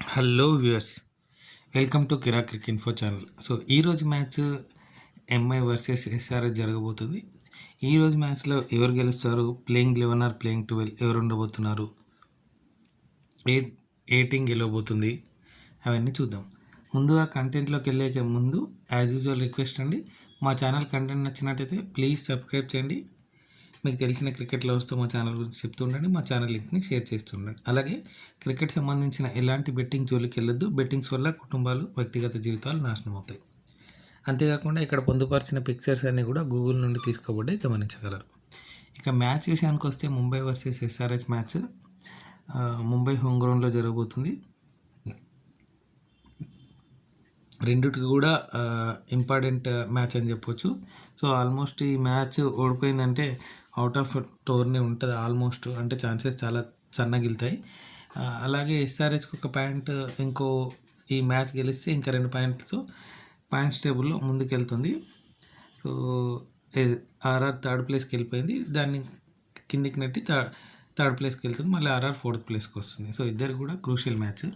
Hello viewers, welcome to Kira Crick info channel. So ఈరోజు match MI versus SRS జరగబోతుంది. ఈరోజు మ్యాచ్లో ఎవరు గెలుస్తారు, ప్లేయింగ్ 11 ఆర్ ప్లేయింగ్ 12 ఎవరు ఉండబోతున్నారు, ఏ ఏ టీం గెలవబోతుంది, అవన్నీ చూద్దాం. ముందుగా కంటెంట్లోకి వెళ్ళే ముందు యాజ్ యూజువల్ రిక్వెస్ట్ అండి, మా ఛానల్ కంటెంట్ నచ్చినట్టయితే ప్లీజ్ సబ్స్క్రైబ్ చేయండి. మీకు తెలిసిన క్రికెట్ లవర్స్తో మా ఛానల్ గురించి చెప్తూ ఉండండి, మా ఛానల్ లింక్ని షేర్ చేస్తూ ఉండండి. అలాగే క్రికెట్ సంబంధించిన ఎలాంటి బెట్టింగ్ జోలికి వెళ్ళొద్దు. బెట్టింగ్స్ వల్ల కుటుంబాలు, వ్యక్తిగత జీవితాలు నాశనం అవుతాయి. అంతేకాకుండా ఇక్కడ పొందుపరిచిన పిక్చర్స్ అన్నీ కూడా గూగుల్ నుండి తీసుకోబడ్డాయి, గమనించగలరు. ఇక మ్యాచ్ విషయానికి వస్తే Mumbai versus SRH match Mumbai home గ్రౌండ్లో జరగబోతుంది. రెండిటికి కూడా ఇంపార్టెంట్ మ్యాచ్ అని చెప్పొచ్చు. సో ఆల్మోస్ట్ ఈ మ్యాచ్ ఓడిపోయిందంటే అవుట్ ఆఫ్ టోర్నీ ఉంటుంది ఆల్మోస్ట్, అంటే ఛాన్సెస్ చాలా సన్నగిలుతాయి. అలాగే ఎస్ఆర్హెచ్కి ఒక పాయింట్, ఈ మ్యాచ్ గెలిస్తే ఇంకా 2 పాయింట్లతో పాయింట్స్ టేబుల్లో ముందుకెళ్తుంది. సో ఆర్ఆర్ థర్డ్ ప్లేస్కి వెళ్ళిపోయింది, దాన్ని కిందికి నెట్టి థర్డ్ ప్లేస్కి వెళ్తుంది, మళ్ళీ ఆర్ఆర్ ఫోర్త్ ప్లేస్కి వస్తుంది. సో ఇద్దరు కూడా క్రూషియల్ మ్యాచ్.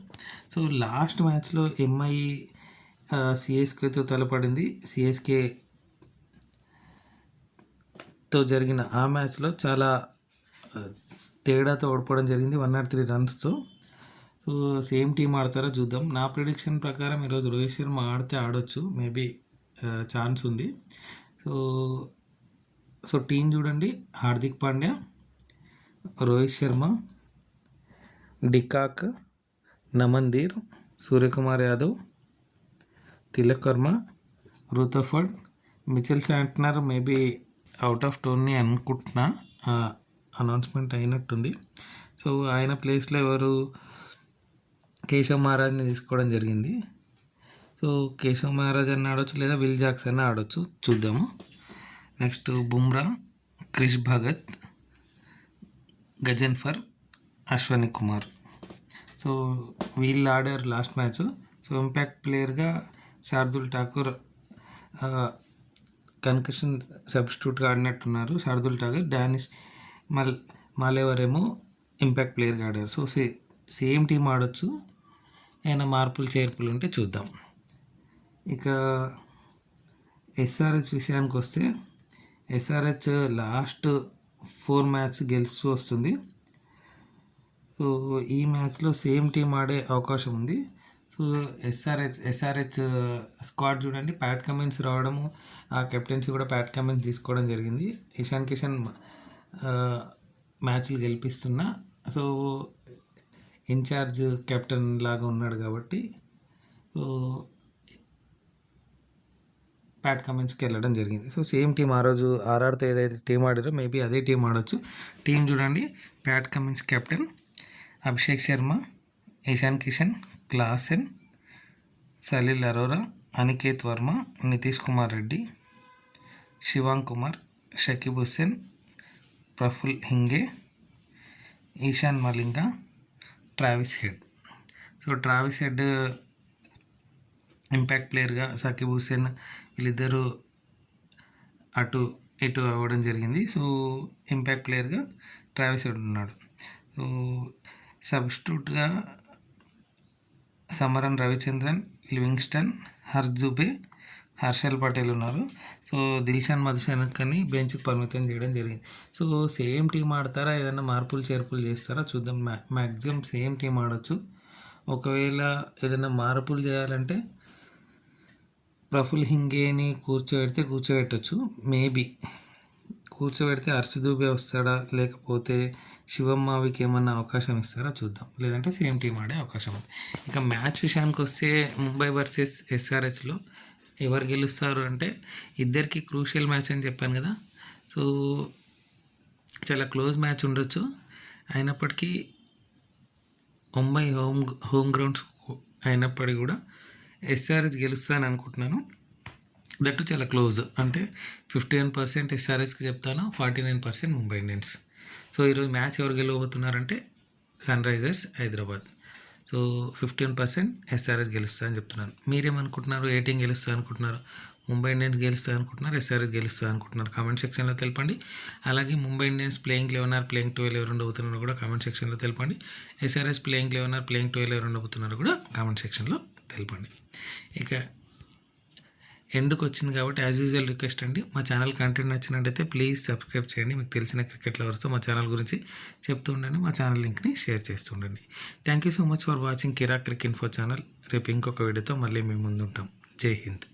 సో లాస్ట్ మ్యాచ్లో ఎంఐ సిఎస్కేతో తలపడింది. సిఎస్కేతో జరిగిన ఆ మ్యాచ్లో చాలా తేడాతో ఓడిపోవడం జరిగింది, 103 రన్స్తో. సో సేమ్ టీం ఆడతారో చూద్దాం. నా ప్రిడిక్షన్ ప్రకారం ఈరోజు రోహిత్ శర్మ ఆడితే ఆడొచ్చు, మేబీ ఛాన్స్ ఉంది. సో టీం చూడండి: Hardik Pandya, Rohit Sharma, de Kock, Naman Dhir, Suryakumar Yadav, Tilak Varma, Rutherford, Mitchell Santner maybe out of tourney అనుకుంటున్నా, అనౌన్స్మెంట్ అయినట్టుంది. సో ఆయన ప్లేస్లో ఎవరు, కేశవ్ మహారాజ్ని తీసుకోవడం జరిగింది. సో కేశవ్ మహారాజ్ అని ఆడొచ్చు, లేదా విల్ జాక్స్ అని ఆడొచ్చు, చూద్దాము. నెక్స్ట్ బుమ్రా, క్రిష్ భగత్, గజన్ఫర్, అశ్వని కుమార్. సో వీళ్ళు ఆడారు లాస్ట్ మ్యాచ్. సో ఇంపాక్ట్ ప్లేయర్గా శార్దుల్ ఠాకూర్ కన్కషన్ సబ్స్టిట్యూట్గా ఆడినట్టున్నారు. శార్దుల్ ఠాకూర్, డానిష్ మాలేవరేమో ఇంపాక్ట్ ప్లేయర్గా ఆడారు. సో సేమ్ టీం ఆడొచ్చు, ఏమైనా మార్పులు చేర్పులు ఉంటే చూద్దాం. ఇక ఎస్ఆర్హెచ్ విషయానికి వస్తే ఎస్ఆర్హెచ్ లాస్ట్ 4 మ్యాచ్ గెలుస్తూ వస్తుంది. సో ఈ మ్యాచ్లో సేమ్ టీం ఆడే అవకాశం ఉంది. సో ఎస్ఆర్హెచ్ స్క్వాడ్ చూడండి: ప్యాట్ కమిన్స్ రావడము, ఆ కెప్టెన్సీ కూడా ప్యాట్ కమిన్స్ తీసుకోవడం జరిగింది. ఇషాన్ కిషన్ మ్యాచ్లు గెలిపిస్తున్నా, సో ఇన్ఛార్జ్ కెప్టెన్ లాగా ఉన్నాడు కాబట్టి ప్యాట్ కమిన్స్కి వెళ్ళడం జరిగింది. సో సేమ్ టీం ఆ రోజు ఆర్ఆర్తో ఏదైతే టీం ఆడారో మేబీ అదే టీం ఆడొచ్చు. టీం చూడండి: Pat Cummins captain, Abhishek Sharma, Ishan Kishan, Klaasen, Salil Arora, Aniket Verma, Nitish Kumar Reddy, Shivang Kumar, Shakib Hussain, Praful Hinge, Eshan Malinga, Travis Head. So Travis Head impact ప్లేయర్గా, షకీబ్ హుస్సేన్ వీళ్ళిద్దరూ అటు ఇటు అవ్వడం జరిగింది. సో ఇంపాక్ట్ ప్లేయర్గా ట్రావిస్ హెడ్ ఉన్నాడు. సో సబ్స్టిట్యూట్గా సమరన్ రవిచంద్రన్, లివింగ్స్టన్, హర్జుబే, హర్షల్ పటేల్ ఉన్నారు. సో దిల్షాన్ మధుశనక్కని బెంచ్కి పరిమితం చేయడం జరిగింది. సో సేమ్ టీం ఆడతారా, ఏదైనా మార్పులు చేర్పులు చేస్తారా చూద్దాం. మ్యాక్సిమం సేమ్ టీం ఆడొచ్చు. ఒకవేళ ఏదైనా మార్పులు చేయాలంటే ప్రఫుల్ హింగేని కూర్చోబెట్టచ్చు. మేబీ కూర్చోబెడితే హర్ష దూబే వస్తాడా, లేకపోతే శివం మావికి ఏమన్నా అవకాశం ఇస్తారా చూద్దాం. లేదంటే సేమ్ టీం ఆడే అవకాశం ఉంది. ఇక మ్యాచ్ విషయానికి వస్తే ముంబై వర్సెస్ ఎస్ఆర్హెచ్లో ఎవరు గెలుస్తారు అంటే, ఇద్దరికి క్రూషియల్ మ్యాచ్ అని చెప్పాను కదా. సో చాలా క్లోజ్ మ్యాచ్ ఉండొచ్చు. అయినప్పటికీ ముంబై హోమ్ గ్రౌండ్స్ అయినప్పటికీ కూడా ఎస్ఆర్హెచ్ గెలుస్తాను అనుకుంటున్నాను. దట్టు చాలా క్లోజ్, అంటే 51% ఎస్ఆర్హెచ్కి చెప్తాను, 49% ముంబై ఇండియన్స్. సో ఈరోజు మ్యాచ్ ఎవరు గెలవబోతున్నారంటే sunrisers Hyderabad. So 15% SRH గెలుస్తా అని చెప్తున్నాను. మీరేమనుకుంటున్నారు, ఏ టీం గెలుస్తా అనుకుంటున్నారు? ముంబై ఇండియన్స్ గెలుస్తుంది అనుకుంటున్నారు, ఎస్ఆర్హెచ్ గెలుస్తుంది అనుకుంటున్నారు కామెంట్ సెక్షన్లో తెలపండి. అలాగే Mumbai Indians playing 11 or playing 12 ఎవరు ఉండబోతున్నారో కూడా కామెంట్ సెక్షన్లో తెలపండి. ఎస్ఆర్హెచ్ ప్లేయింగ్ 11 ఆర్ ప్లేయింగ్ 12 ఎవరు ఉండబోతున్నారో కూడా కామెంట్ సెక్షన్లో తెలపండి. ఇక ఎండ్కి వచ్చింది కాబట్టి యాజ్ యూజువల్ రిక్వెస్ట్ అండి, మా ఛానల్ కంటెంట్ నచ్చినట్టయితే ప్లీజ్ సబ్స్క్రైబ్ చేయండి. మీకు తెలిసిన క్రికెట్ లవర్స్తో మా ఛానల్ గురించి చెప్తూ ఉండండి, మా ఛానల్ లింక్ని షేర్ చేస్తూ ఉండండి. Thank you so much for watching Kirak cric info channel. రేపు ఇంకొక వీడియోతో మళ్ళీ మేము ముందుంటాం. జై హింద్.